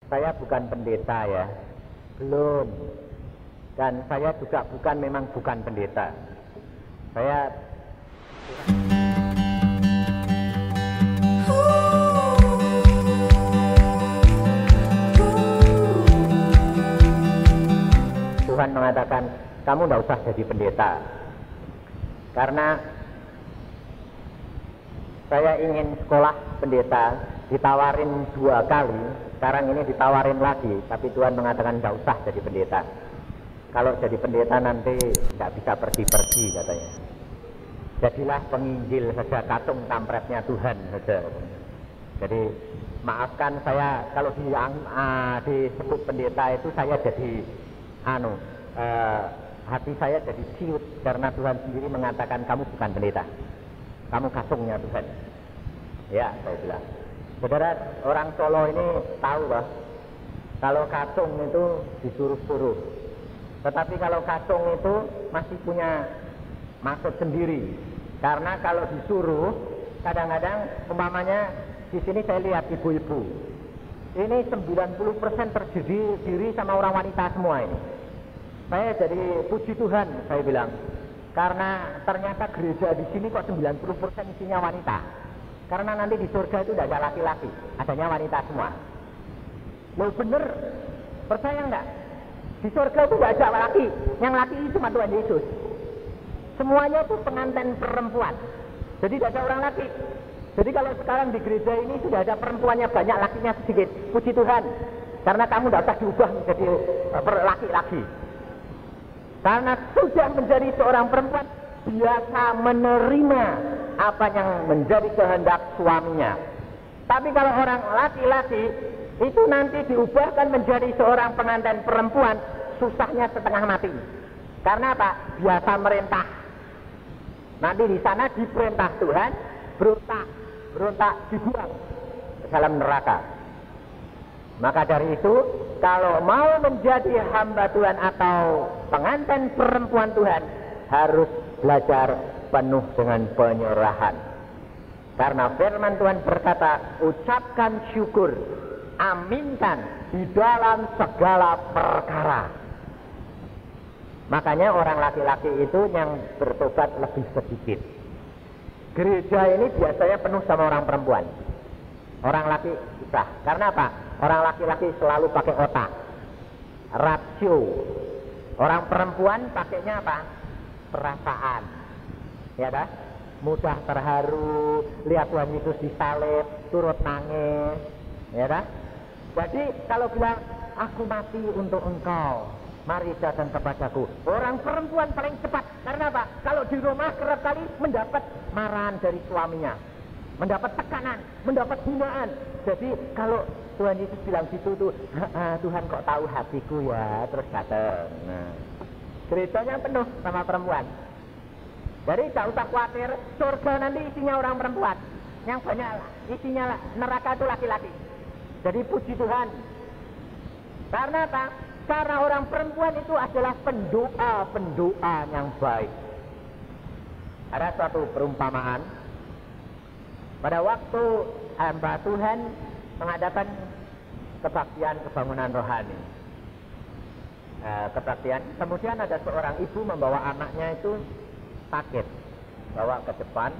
Saya bukan pendeta ya, belum. Dan saya juga memang bukan pendeta. Saya Tuhan mengatakan, kamu tidak usah jadi pendeta. Karena saya ingin sekolah pendeta, ditawarin 2 kali, sekarang ini ditawarin lagi, tapi Tuhan mengatakan tidak usah jadi pendeta. Kalau jadi pendeta nanti tidak bisa pergi-pergi katanya. Jadilah penginjil saja, katung kampretnya Tuhan saja. Jadi maafkan saya kalau disebut pendeta itu saya jadi hati saya jadi ciut karena Tuhan sendiri mengatakan kamu bukan pendeta, kamu kasungnya Tuhan. Ya, saya bilang. Saudara, orang Solo ini tahu bah, kalau kasung itu disuruh-suruh. Tetapi kalau kasung itu masih punya maksud sendiri. Karena kalau disuruh, kadang-kadang umpamanya di sini saya lihat ibu-ibu. Ini 90% terdiri sama orang wanita semua ini. Saya jadi puji Tuhan, saya bilang. Karena ternyata gereja di sini kok 90% isinya wanita. Karena nanti di surga itu tidak ada laki-laki, adanya wanita semua. Loh bener, percaya enggak? Di surga itu tidak ada laki, yang laki itu cuma Tuhan Yesus. Semuanya itu pengantin perempuan. Jadi tidak ada orang laki. Jadi kalau sekarang di gereja ini sudah ada perempuannya banyak, lakinya sedikit. Puji Tuhan, karena kamu tidak usah diubah menjadi laki-laki. Karena sudah menjadi seorang perempuan, biasa menerima apa yang menjadi kehendak suaminya. Tapi kalau orang laki-laki itu nanti diubahkan menjadi seorang pengantin perempuan, susahnya setengah mati. Karena apa? Biasa merintah. Nanti di sana diperintah Tuhan, berontak dibuang ke dalam neraka. Maka dari itu, kalau mau menjadi hamba Tuhan atau pengantin perempuan Tuhan, harus belajar penuh dengan penyerahan. Karena firman Tuhan berkata, ucapkan syukur, aminkan di dalam segala perkara. Makanya orang laki-laki itu yang bertobat lebih sedikit. Gereja ini biasanya penuh sama orang perempuan. Orang laki susah. Karena apa? Orang laki-laki selalu pakai otak, rasio. Orang perempuan pakainya apa? Perasaan. Ya dah, mudah terharu, lihat Tuhan Yesus disalib, turut nangis. Ya dah. Jadi kalau bilang aku mati untuk engkau, mari datang kepadaku. Orang perempuan paling cepat. Karena apa? Kalau di rumah kerap kali mendapat marahan dari suaminya, mendapat tekanan, mendapat hinaan. Jadi kalau Tuhan Yesus bilang gitu tuh, Tuhan kok tahu hatiku ya, terus datang. Nah, gerejanya penuh sama perempuan. Jadi tak usah khawatir, surga nanti isinya orang perempuan. Yang banyak isinya neraka itu laki-laki. Jadi puji Tuhan. Karena apa? Karena orang perempuan itu adalah pendoa yang baik. Ada suatu perumpamaan. Pada waktu hamba Tuhan mengadakan kebaktian kebangunan rohani. Kebaktian. Kemudian ada seorang ibu membawa anaknya itu sakit, bawa ke depan.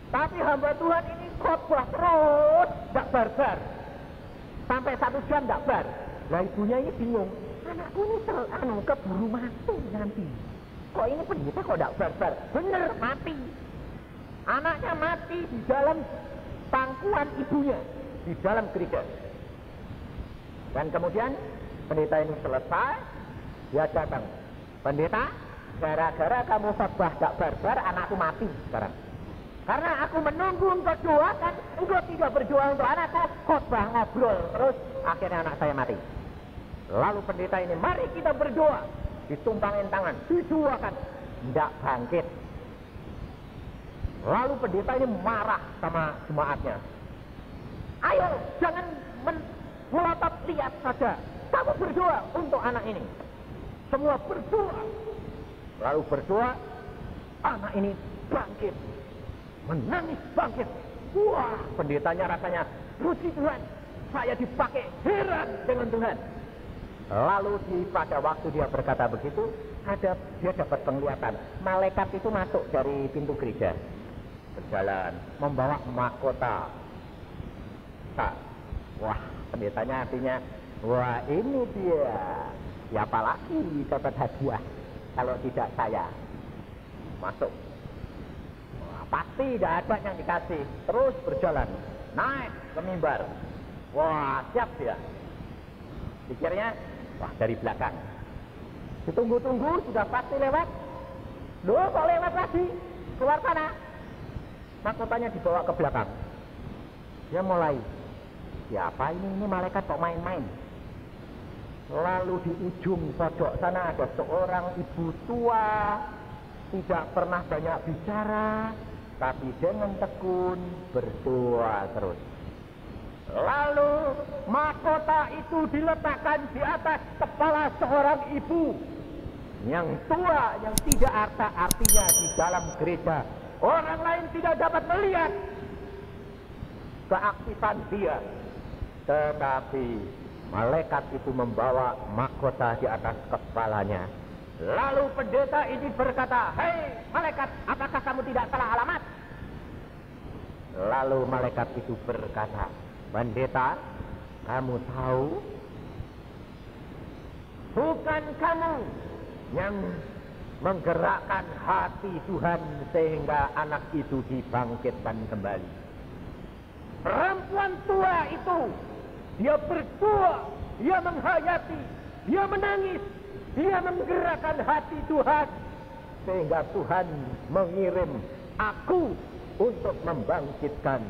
Tapi hamba Tuhan ini khotbah terus, tidak barbar. Sampai 1 jam tidak bar. Nah ibunya ini bingung. Anakku ini keburu mati nanti. Kok ini pendeta kok tidak barbar? Bener, mati. Anaknya mati di dalam pangkuan ibunya, di dalam gereja. Dan kemudian pendeta ini selesai, dia datang. Pendeta, gara-gara kamu khotbah tidak barbar, anakku mati sekarang. Karena aku menunggu engkau doakan, engkau tidak berdoa untuk anakku, khotbah ngobrol terus, akhirnya anak saya mati. Lalu pendeta ini, mari kita berdoa. Ditumpangin tangan, didoakan, tidak bangkit. Lalu pendeta ini marah sama jemaatnya. Ayo, jangan melotot lihat saja. Kamu berdoa untuk anak ini. Semua berdoa. Lalu berdoa, anak ini bangkit. Menangis bangkit. Wah, pendetanya rasanya, puji Tuhan, saya dipakai, heran dengan Tuhan. Lalu pada waktu dia berkata begitu, dia dapat penglihatan. Malaikat itu masuk dari pintu gereja, berjalan, membawa mahkota. Wah, pendetanya artinya, wah ini dia. Siapa lagi dapat hadiah kalau tidak saya? Masuk. Wah, pasti tidak ada yang dikasih. Terus berjalan, naik ke mimbar. Wah, siap dia. Pikirnya, wah dari belakang. Ditunggu-tunggu, sudah pasti lewat. Loh, kok lewat lagi? Keluar sana. Mahkotanya dibawa ke belakang. Dia mulai, siapa ini malaikat kok main-main? Lalu di ujung pojok sana ada seorang ibu tua, tidak pernah banyak bicara, tapi dengan tekun berdoa terus. Lalu mahkota itu diletakkan di atas kepala seorang ibu yang tua, yang tidak artinya di dalam gereja orang lain tidak dapat melihat keaktifan dia, tetapi malaikat itu membawa mahkota di atas kepalanya. Lalu pendeta ini berkata, "Hei malaikat, apakah kamu tidak salah alamat?" Lalu malaikat itu berkata, "Pendeta, kamu tahu, bukan kamu yang menggerakkan hati Tuhan sehingga anak itu dibangkitkan kembali. Perempuan tua itu, dia berdoa, dia menghayati, dia menangis, dia menggerakkan hati Tuhan sehingga Tuhan mengirim aku untuk membangkitkan,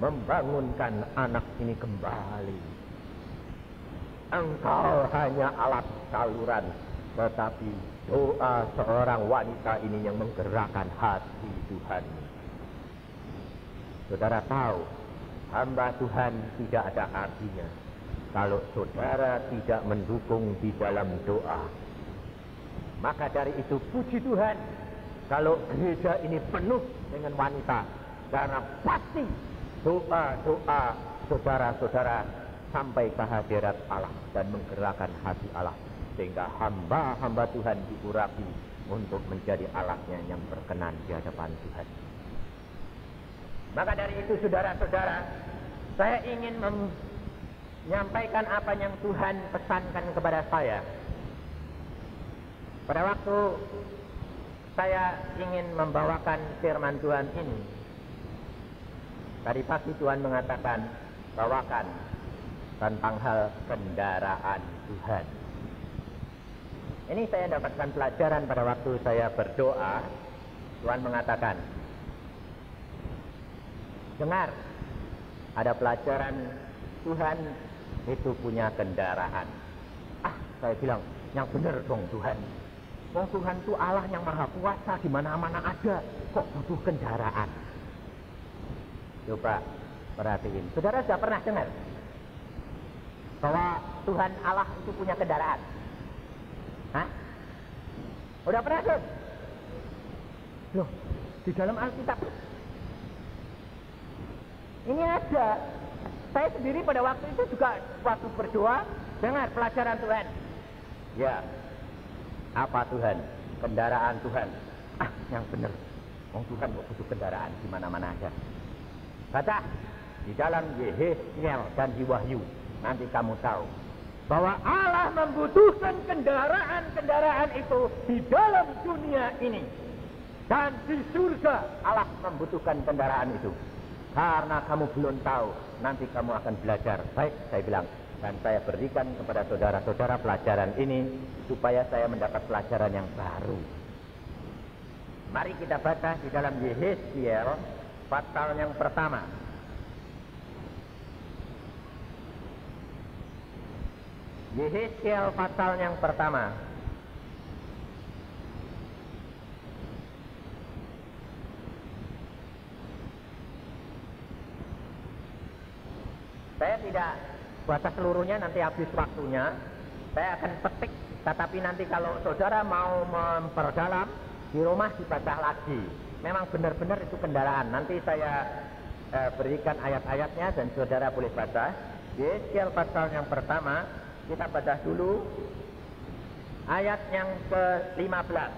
membangunkan anak ini kembali. Engkau hanya alat saluran, tetapi doa seorang wanita ini yang menggerakkan hati Tuhan." Saudara tahu, hamba Tuhan tidak ada artinya kalau saudara tidak mendukung di dalam doa. Maka dari itu puji Tuhan kalau gereja ini penuh dengan wanita, karena pasti doa-doa saudara-saudara sampai ke hadirat Allah dan menggerakkan hati Allah, sehingga hamba-hamba Tuhan diurapi untuk menjadi alatnya yang berkenan di hadapan Tuhan. Maka dari itu saudara-saudara, saya ingin menyampaikan apa yang Tuhan pesankan kepada saya. Pada waktu saya ingin membawakan firman Tuhan ini, tadi pagi Tuhan mengatakan, bawakan tentang hal kendaraan Tuhan. Ini saya dapatkan pelajaran pada waktu saya berdoa. Tuhan mengatakan, dengar, ada pelajaran Tuhan itu punya kendaraan. Saya bilang, yang benar dong Tuhan. Tuhan itu Allah yang maha kuasa, di mana-mana ada, kok butuh kendaraan? Coba perhatiin. Saudara sudah pernah dengar bahwa Tuhan Allah itu punya kendaraan? Hah? Udah pernah tuh? Loh, di dalam Alkitab ini ada. Saya sendiri pada waktu itu juga waktu berdoa, dengar pelajaran Tuhan. Ya, apa Tuhan? Kendaraan Tuhan. Yang benar. Tuhan kok butuh kendaraan, di mana-mana aja. Baca di dalam Yeheskiel dan di Wahyu, nanti kamu tahu bahwa Allah membutuhkan kendaraan-kendaraan itu di dalam dunia ini. Dan di surga Allah membutuhkan kendaraan itu. Karena kamu belum tahu, nanti kamu akan belajar. Baik, saya bilang. Dan saya berikan kepada saudara-saudara pelajaran ini, supaya saya mendapat pelajaran yang baru. Mari kita baca di dalam Yeheskiel pasal yang pertama. Yeheskiel pasal yang pertama. Saya tidak baca seluruhnya, nanti habis waktunya. Saya akan petik, tetapi nanti kalau saudara mau memperdalam, di rumah dibaca lagi. Memang benar-benar itu kendaraan. Nanti saya berikan ayat-ayatnya dan saudara boleh baca. Yeskiel pasal yang pertama, kita baca dulu ayat yang ke-15.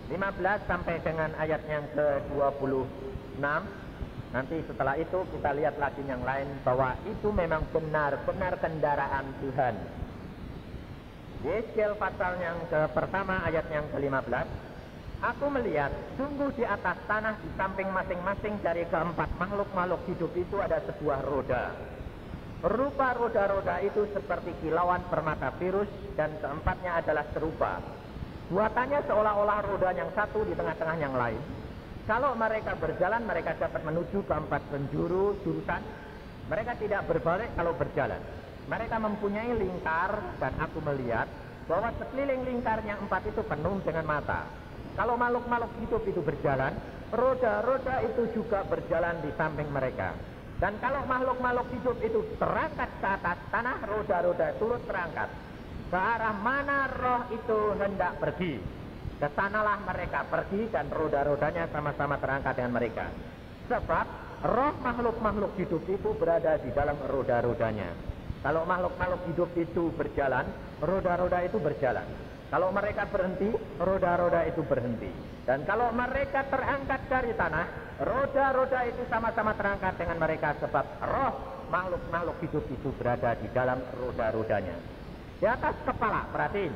15 sampai dengan ayat yang ke-26. Nanti setelah itu kita lihat lagi yang lain bahwa itu memang benar-benar kendaraan Tuhan. Yeskiel pasal yang pertama ayat yang ke-15. Aku melihat sungguh di atas tanah di samping masing-masing dari keempat makhluk-makhluk hidup itu ada sebuah roda. Rupa roda-roda itu seperti kilauan permata virus dan keempatnya adalah serupa. Buatannya seolah-olah roda yang satu di tengah-tengah yang lain. Kalau mereka berjalan, mereka dapat menuju ke empat penjuru jurusan. Mereka tidak berbalik kalau berjalan. Mereka mempunyai lingkar dan aku melihat bahwa sekeliling lingkarnya empat itu penuh dengan mata. Kalau makhluk-makhluk hidup itu berjalan, roda-roda itu juga berjalan di samping mereka. Dan kalau makhluk-makhluk hidup itu terangkat ke atas tanah, roda-roda turut terangkat. Ke arah mana roh itu hendak pergi, kesanalah mereka pergi dan roda-rodanya sama-sama terangkat dengan mereka. Sebab roh makhluk-makhluk hidup itu berada di dalam roda-rodanya. Kalau makhluk-makhluk hidup itu berjalan, roda-roda itu berjalan. Kalau mereka berhenti, roda-roda itu berhenti. Dan kalau mereka terangkat dari tanah, roda-roda itu sama-sama terangkat dengan mereka. Sebab roh makhluk-makhluk hidup itu berada di dalam roda-rodanya. Di atas kepala, perhatiin.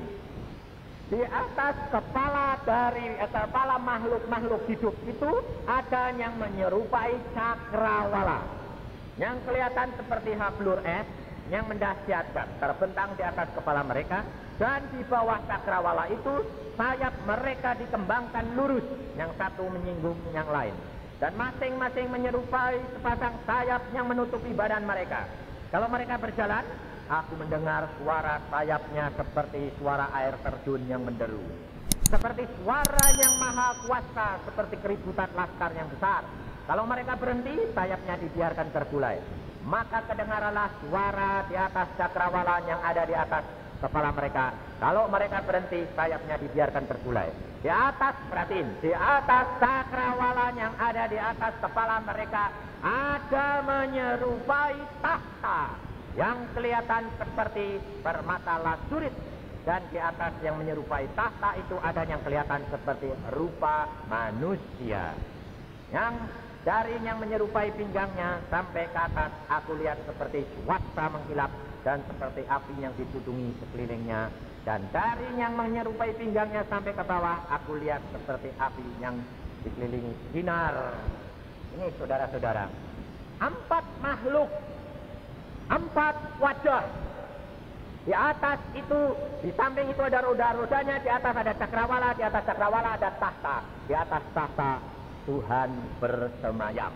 Di atas kepala makhluk-makhluk hidup itu ada yang menyerupai cakrawala. Yang kelihatan seperti hablur es yang mendahsyatkan terbentang di atas kepala mereka. Dan di bawah cakrawala itu sayap mereka dikembangkan lurus, yang satu menyinggung yang lain. Dan masing-masing menyerupai sepasang sayap yang menutupi badan mereka. Kalau mereka berjalan, aku mendengar suara sayapnya seperti suara air terjun yang menderu. Seperti suara yang maha kuasa, seperti keributan laskar yang besar. Kalau mereka berhenti, sayapnya dibiarkan terbulai. Maka kedengaranlah suara di atas cakrawala yang ada di atas kepala mereka. Kalau mereka berhenti, sayapnya dibiarkan terbulai. Di atas, perhatiin, di atas cakrawala yang ada di atas kepala mereka ada menyerupai tahta yang kelihatan seperti permata lazurit. Dan di atas yang menyerupai tahta itu ada yang kelihatan seperti rupa manusia. Yang dari yang menyerupai pinggangnya sampai ke atas aku lihat seperti swasta mengkilap dan seperti api yang ditudungi sekelilingnya. Dan dari yang menyerupai pinggangnya sampai ke bawah aku lihat seperti api yang dikelilingi sinar. Ini saudara-saudara, empat makhluk, empat wajah. Di atas itu, di samping itu ada roda-rodanya, di atas ada cakrawala, di atas cakrawala ada tahta. Di atas tahta Tuhan bersemayam.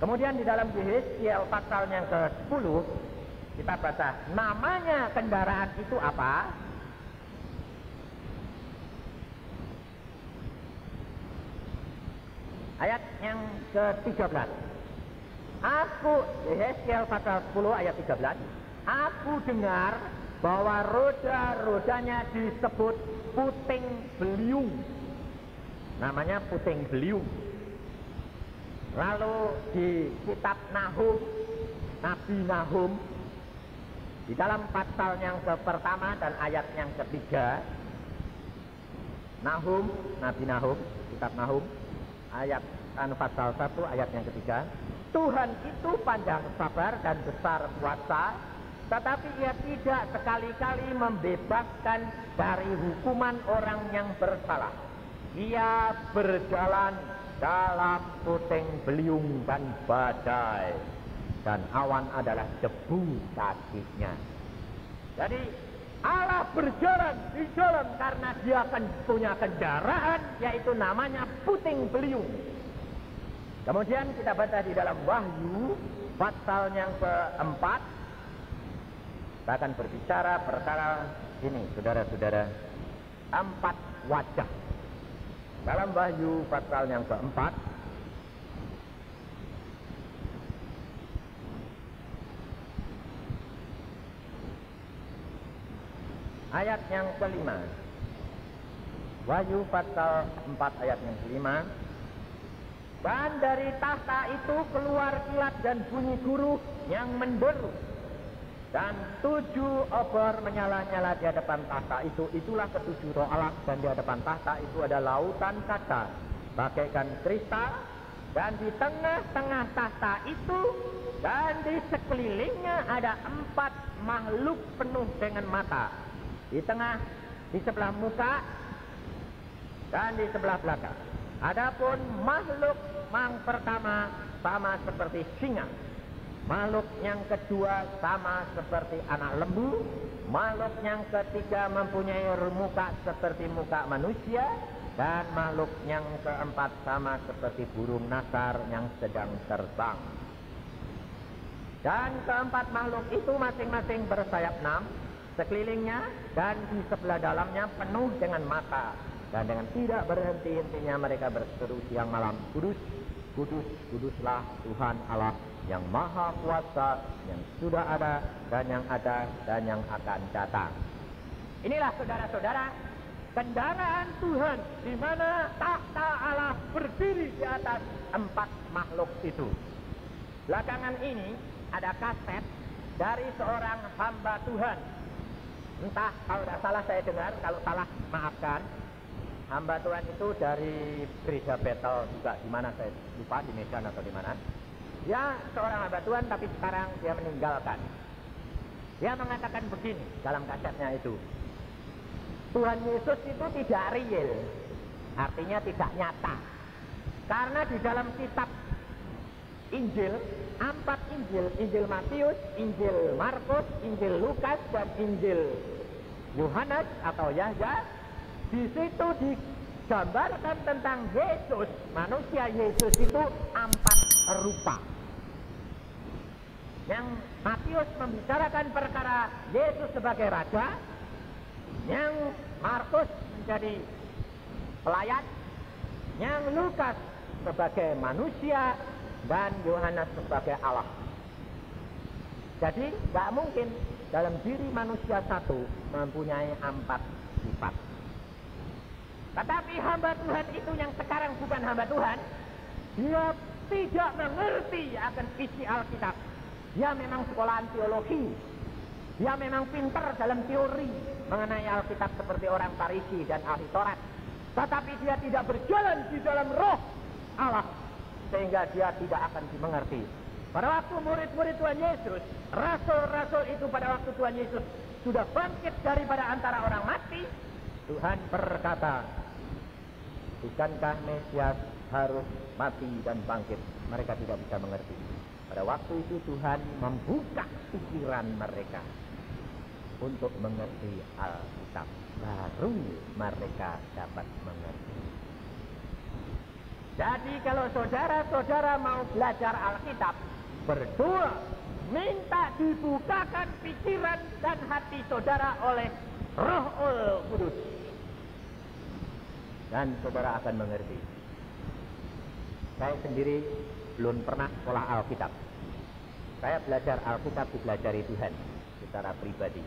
Kemudian di dalam Yeskiel pasal yang ke-10 kita baca namanya kendaraan itu apa? Ayat yang ke-13. Aku, Yeskiel pasal 10 ayat 13. Aku dengar bahwa roda-rodanya disebut puting beliung. Namanya puting beliung. Lalu di kitab Nahum, Nabi Nahum, di dalam pasal yang pertama dan ayat yang ketiga, Nahum, Nabi Nahum, kitab Nahum, ayat pasal 1 ayat yang ketiga, Tuhan itu panjang sabar dan besar kuasa, tetapi ia tidak sekali-kali membebaskan dari hukuman orang yang bersalah. Ia berjalan dalam puting beliung dan badai, dan awan adalah debu kakinya. Jadi Allah berjalan di jalan karena dia akan punya kendaraan, yaitu namanya puting beliung. Kemudian kita baca di dalam Wahyu pasal yang keempat. Kita akan berbicara perkara ini, saudara-saudara, empat wajah. Dalam Wahyu pasal yang keempat, ayat yang kelima. Wahyu pasal 4 ayat yang kelima. Dan dari tahta itu keluar kilat dan bunyi guru yang menderu. Dan 7 obor menyala-nyala di hadapan tahta itu. Itulah ketujuh roh Allah. Dan di hadapan tahta itu ada lautan kaca bagaikan kristal. Dan di tengah-tengah tahta itu dan di sekelilingnya ada 4 makhluk penuh dengan mata. Di tengah, di sebelah muka, dan di sebelah belakang. Adapun makhluk yang pertama sama seperti singa. Makhluk yang kedua sama seperti anak lembu. Makhluk yang ketiga mempunyai muka seperti muka manusia. Dan makhluk yang keempat sama seperti burung nasar yang sedang terbang. Dan keempat makhluk itu masing-masing bersayap 6 sekelilingnya, dan di sebelah dalamnya penuh dengan mata. Dan dengan tidak berhenti-hentinya mereka berseru siang malam, Kudus, Kudus, Kuduslah Tuhan Allah yang Maha Kuasa, yang sudah ada dan yang ada dan yang akan datang. Inilah saudara-saudara kendaraan Tuhan, di mana tahta Allah berdiri di atas 4 makhluk itu. Belakangan ini ada kaset dari seorang hamba Tuhan. Entah, kalau tidak salah saya dengar, kalau salah maafkan. Hamba Tuhan itu dari gereja Betel juga, di mana saya lupa, di Medan atau di mana. Dia seorang hamba Tuhan, tapi sekarang dia meninggalkan. Dia mengatakan begini dalam kasetnya itu. Tuhan Yesus itu tidak real, artinya tidak nyata. Karena di dalam kitab Injil, 4 Injil, Injil Matius, Injil Markus, Injil Lukas, dan Injil Yohanes atau Yahya, di situ digambarkan tentang Yesus, manusia Yesus itu 4 rupa. Yang Matius membicarakan perkara Yesus sebagai raja, yang Markus menjadi pelayan, yang Lukas sebagai manusia, dan Yohanes sebagai Allah. Jadi tidak mungkin dalam diri manusia satu mempunyai 4 sifat. Tetapi hamba Tuhan itu yang sekarang bukan hamba Tuhan, dia tidak mengerti akan isi Alkitab. Dia memang sekolahan teologi, dia memang pintar dalam teori mengenai Alkitab seperti orang Farisi dan ahli Taurat. Tetapi dia tidak berjalan di dalam roh Allah, sehingga dia tidak akan dimengerti. Pada waktu murid-murid Tuhan Yesus, rasul-rasul itu pada waktu Tuhan Yesus sudah bangkit daripada antara orang mati, Tuhan berkata, bukankah Mesias harus mati dan bangkit? Mereka tidak bisa mengerti. Pada waktu itu Tuhan membuka pikiran mereka untuk mengerti Alkitab. Baru mereka dapat mengerti. Jadi kalau saudara-saudara mau belajar Alkitab, berdoa, minta dibukakan pikiran dan hati saudara oleh Roh Kudus, dan saudara akan mengerti. Saya sendiri belum pernah sekolah Alkitab. Saya belajar Alkitab dipelajari Tuhan secara pribadi.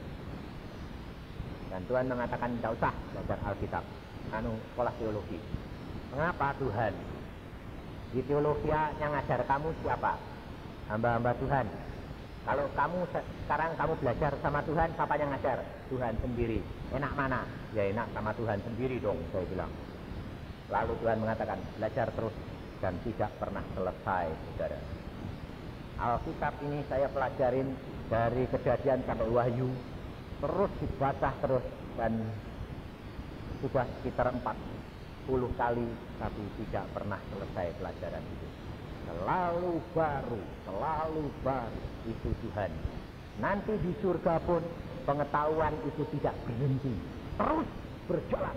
Dan Tuhan mengatakan tidak usah belajar Alkitab, sekolah teologi. Mengapa Tuhan? Di teologi yang ngajar kamu siapa? Hamba-hamba Tuhan. Kalau kamu sekarang kamu belajar sama Tuhan, siapa yang ngajar? Tuhan sendiri. Enak mana? Ya enak sama Tuhan sendiri dong, saya bilang. Lalu Tuhan mengatakan, belajar terus dan tidak pernah selesai, saudara. Alkitab ini saya pelajarin dari Kejadian sampai Wahyu, terus dibaca terus, dan sudah sekitar 40 kali, tapi tidak pernah selesai pelajaran itu. Selalu baru itu Tuhan. Nanti di surga pun pengetahuan itu tidak berhenti, terus berjalan.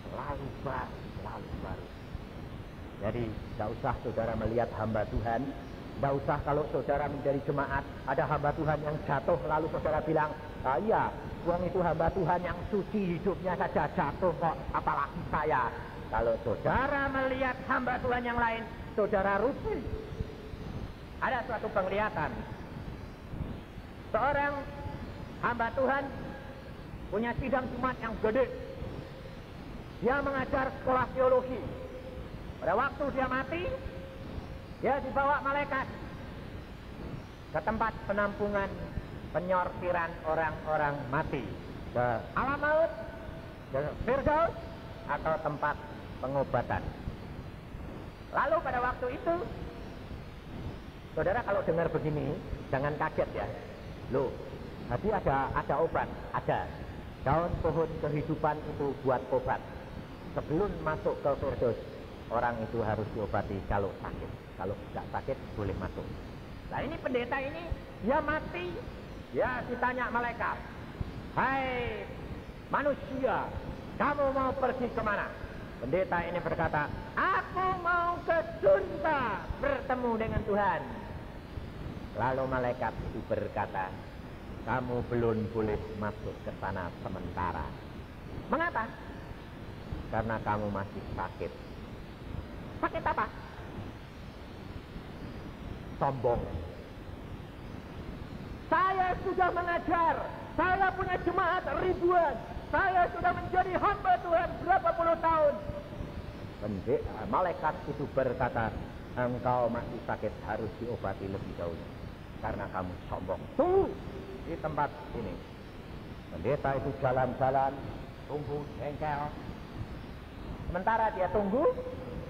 Selalu baru. Jadi tidak usah saudara melihat hamba Tuhan. Tidak usah kalau saudara menjadi jemaat, ada hamba Tuhan yang jatuh, lalu saudara bilang, iya, uang itu hamba Tuhan yang suci hidupnya saja jatuh kok, apalagi saya. Kalau saudara melihat hamba Tuhan yang lain, saudara rugi. Ada suatu penglihatan. Seorang hamba Tuhan punya sidang Jumat yang gede. Dia mengajar sekolah teologi. Pada waktu dia mati, dia dibawa malaikat ke tempat penampungan penyortiran orang-orang mati, ke alam maut, ke Firdaus, atau tempat pengobatan. Lalu pada waktu itu, saudara kalau dengar begini, jangan kaget ya. Loh, jadi ada obat, ada. Daun pohon kehidupan itu buat obat. Sebelum masuk ke Firdaus, orang itu harus diobati kalau sakit. Kalau tidak sakit, boleh masuk. Nah ini pendeta ini, dia mati, ya ditanya malaikat, hai manusia, kamu mau pergi kemana? Pendeta ini berkata, aku mau ke surga bertemu dengan Tuhan. Lalu malaikat itu berkata, kamu belum boleh masuk ke sana sementara. Mengapa? Karena kamu masih sakit. Sakit apa? Sombong. Saya sudah mengajar, saya punya jemaat ribuan, saya sudah menjadi hamba Tuhan berapa puluh tahun. Malaikat itu berkata, engkau masih sakit, harus diobati lebih dahulu karena kamu sombong. Tunggu di tempat ini. Pendeta itu jalan-jalan, tunggu jengkel. Sementara dia tunggu,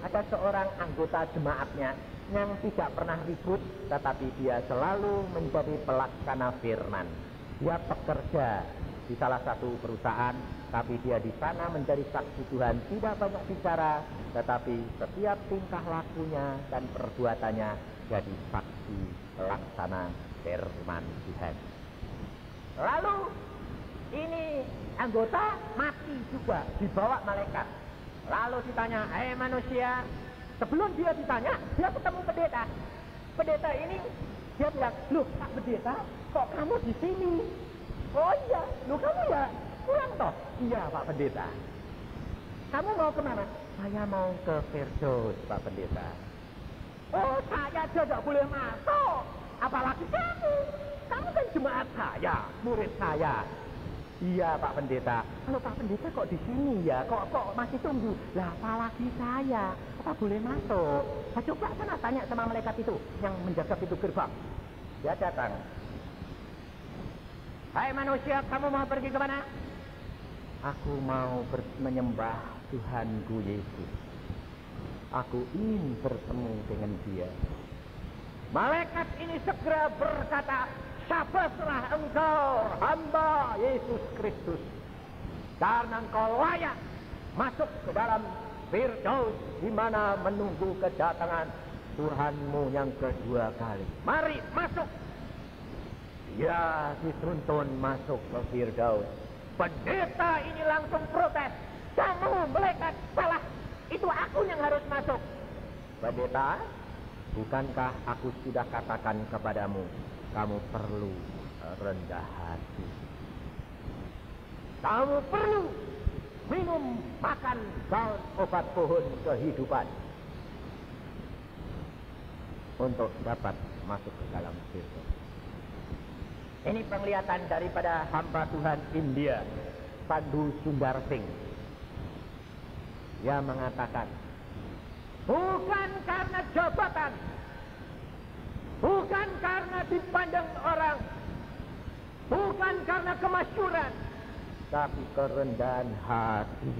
ada seorang anggota jemaatnya yang tidak pernah ribut, tetapi dia selalu menjadi pelaksana firman. Dia bekerja di salah satu perusahaan, tapi dia di sana menjadi saksi Tuhan, tidak banyak bicara, tetapi setiap tingkah lakunya dan perbuatannya jadi saksi pelaksana firman Tuhan. Lalu ini anggota mati juga, dibawa malaikat. Lalu ditanya, hai manusia. Sebelum dia ditanya, dia ketemu pendeta. Pendeta ini, dia bilang, loh Pak Pendeta, kok kamu di sini? Oh iya, loh kamu ya pulang toh? Iya Pak Pendeta. Kamu mau kemana? Saya mau ke Firdaus Pak Pendeta. Oh saya aja tidak boleh masuk, apalagi kamu. Kamu kan jemaat saya, murid saya. Iya Pak Pendeta. Kalau Pak Pendeta kok di sini ya? Kok masih tunggu? Lah apalagi saya? Apa boleh masuk? Saya coba sana tanya sama malaikat itu yang menjaga pintu gerbang. Dia datang. Hai manusia, kamu mau pergi kemana? Aku mau menyembah Tuhanku Yesus. Aku ingin bertemu dengan dia. Malaikat ini segera berkata, syabaslah engkau hamba Yesus Kristus, karena engkau layak masuk ke dalam Firdaus, di mana menunggu kedatangan Tuhanmu yang kedua kali. Mari masuk. Ya, dituntun masuk ke Firdaus. Pendeta ini langsung protes, kamu malaikat salah, itu aku yang harus masuk. Pendeta, bukankah aku sudah katakan kepadamu, kamu perlu rendah hati. Kamu perlu minum, makan daun obat pohon kehidupan untuk dapat masuk ke dalam Firdaus. Ini penglihatan daripada hamba Tuhan India, Sadhu Sundar Singh. Dia mengatakan, bukan karena jabatan, bukan karena dipandang orang, bukan karena kemasyhuran, tapi kerendahan hati.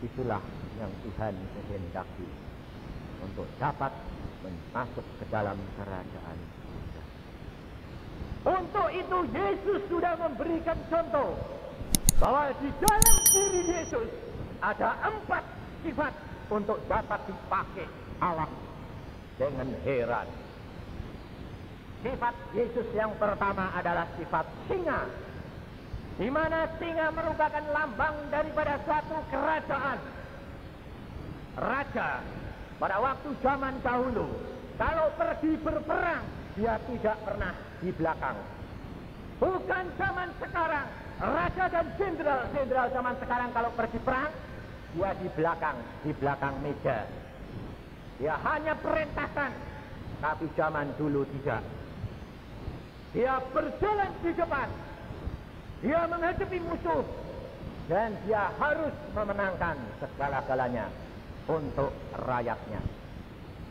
Itulah yang Tuhan kehendaki untuk dapat masuk ke dalam kerajaan. Untuk itu Yesus sudah memberikan contoh bahwa di dalam diri Yesus ada 4 sifat untuk dapat dipakai Allah dengan heran. Sifat Yesus yang pertama adalah sifat singa, di mana singa merupakan lambang daripada suatu kerajaan. Raja pada waktu zaman dahulu, kalau pergi berperang, dia tidak pernah di belakang. Bukan zaman sekarang, raja dan jenderal zaman sekarang kalau pergi perang, dia di belakang meja. Dia hanya perintahkan, tapi zaman dulu tidak. Dia berjalan di depan, dia menghadapi musuh, dan dia harus memenangkan segala-galanya. untuk rakyatnya.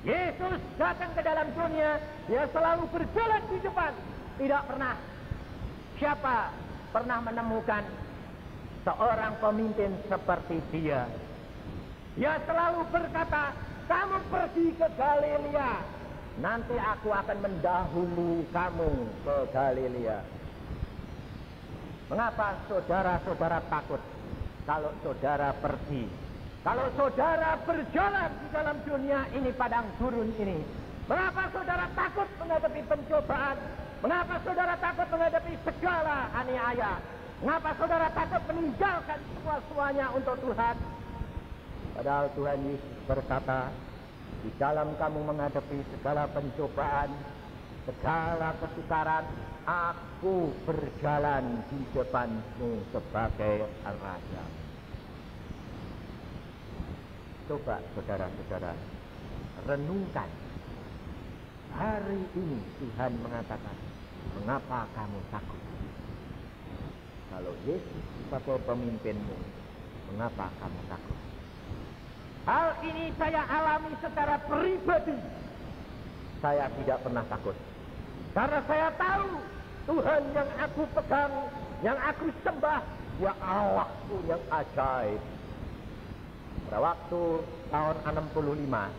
Yesus datang ke dalam dunia, dia selalu berjalan di depan. Tidak pernah siapa pernah menemukan seorang pemimpin seperti dia. Dia selalu berkata, kamu pergi ke Galilea, nanti aku akan mendahului kamu ke Galilea. Mengapa saudara-saudara takut kalau saudara pergi? Kalau saudara berjalan di dalam dunia ini, padang gurun ini, mengapa saudara takut menghadapi pencobaan? Mengapa saudara takut menghadapi segala aniaya? Mengapa saudara takut meninggalkan semua-semuanya untuk Tuhan? Padahal Tuhan Yesus berkata, di dalam kamu menghadapi segala pencobaan, segala kesukaran, aku berjalan di depanmu sebagai raja. Coba saudara-saudara renungkan. Hari ini Tuhan mengatakan, mengapa kamu takut? Kalau Yesus sebagai pemimpinmu, mengapa kamu takut? Hal ini saya alami secara pribadi. Saya tidak pernah takut. Karena saya tahu Tuhan yang aku pegang, yang aku sembah, ya Allahku yang ajaib. Pada waktu tahun 65,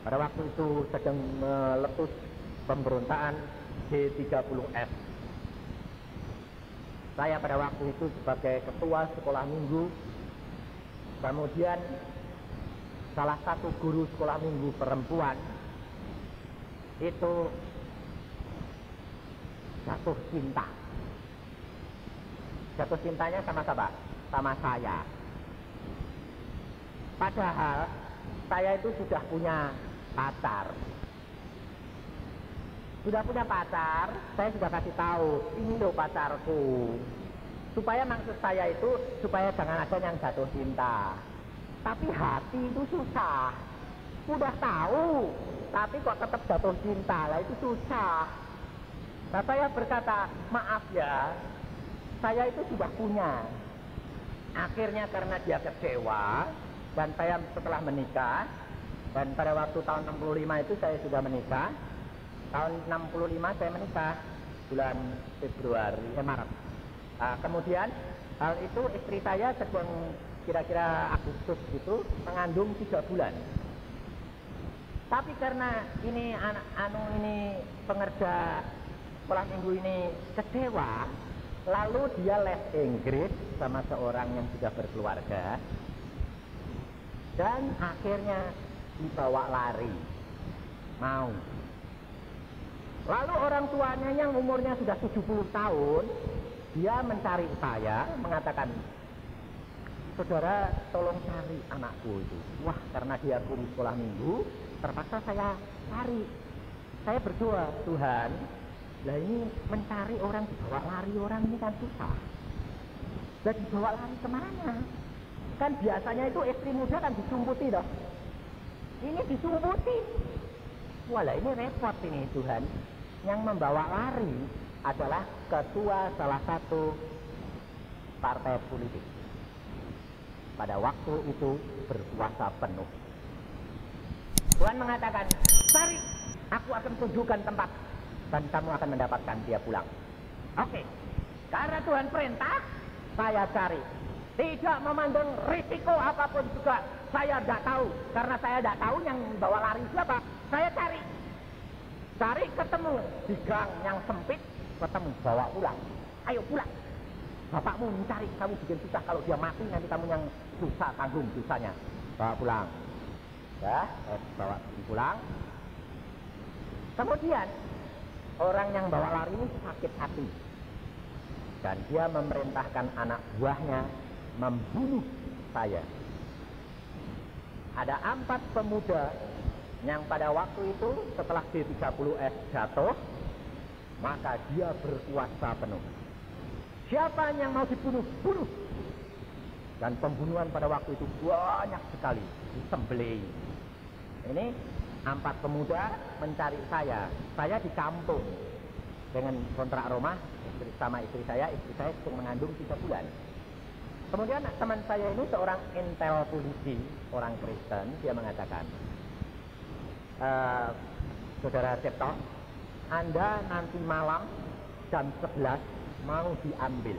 pada waktu itu sedang meletus pemberontakan G30S. Saya pada waktu itu sebagai ketua sekolah minggu, kemudian salah satu guru sekolah minggu perempuan itu jatuh cinta. Jatuh cintanya sama siapa? Sama saya. Padahal saya itu sudah punya pacar. Sudah punya pacar, saya sudah kasih tahu, ini loh pacarku. Supaya maksud saya itu, supaya jangan ada yang jatuh cinta. Tapi hati itu susah. Udah tahu, tapi kok tetap jatuh cinta, lah itu susah. Nah saya berkata, maaf ya, saya itu sudah punya. Akhirnya karena dia kecewa, dan saya setelah menikah, dan pada waktu tahun 65 itu saya sudah menikah. Tahun 65 saya menikah, bulan Maret. Nah, kemudian hal itu istri saya sedang kira-kira Agustus itu mengandung 3 bulan. Tapi karena ini ini pengerja sekolah minggu ini kecewa, lalu dia les Inggris sama seorang yang sudah berkeluarga, dan akhirnya dibawa lari, mau. Lalu orang tuanya yang umurnya sudah 70 tahun, dia mencari saya, mengatakan, saudara tolong cari anakku itu. Wah, karena dia guru sekolah minggu, terpaksa saya cari. Saya berdoa, Tuhan, lah ini mencari orang dibawa lari orang ini kan susah. Lah dibawa lari kemana? Kan biasanya itu istri muda kan disumputi toh. Ini disumputi. Walah ini repot ini Tuhan. Yang membawa lari adalah ketua salah satu partai politik. Pada waktu itu berkuasa penuh. Tuhan mengatakan, cari, aku akan tunjukkan tempat dan kamu akan mendapatkan dia pulang. Oke, karena Tuhan perintah, saya cari. Tidak memandang risiko apapun juga, saya tidak tahu. Karena saya tidak tahu yang bawa lari siapa, saya cari. Cari ketemu di gang yang sempit, ketemu bawa pulang. Ayo pulang. Bapakmu mencari, kamu bikin susah. Kalau dia mati nanti kamu yang susah tanggung dosanya. Bawa pulang. Ya, bawa pulang. Kemudian orang yang bawa lari ini sakit hati, dan dia memerintahkan anak buahnya membunuh saya. Ada 4 pemuda yang pada waktu itu setelah G30S jatuh, maka dia berkuasa penuh. Siapa yang mau dibunuh, bunuh. Dan pembunuhan pada waktu itu banyak sekali, disembelih. Ini 4 pemuda mencari saya. Saya di kampung dengan kontrak rumah sama istri saya sedang mengandung 3 bulan. Kemudian teman saya ini seorang intel polisi, orang Kristen, dia mengatakan, Saudara Cipto, Anda nanti malam jam 11 mau diambil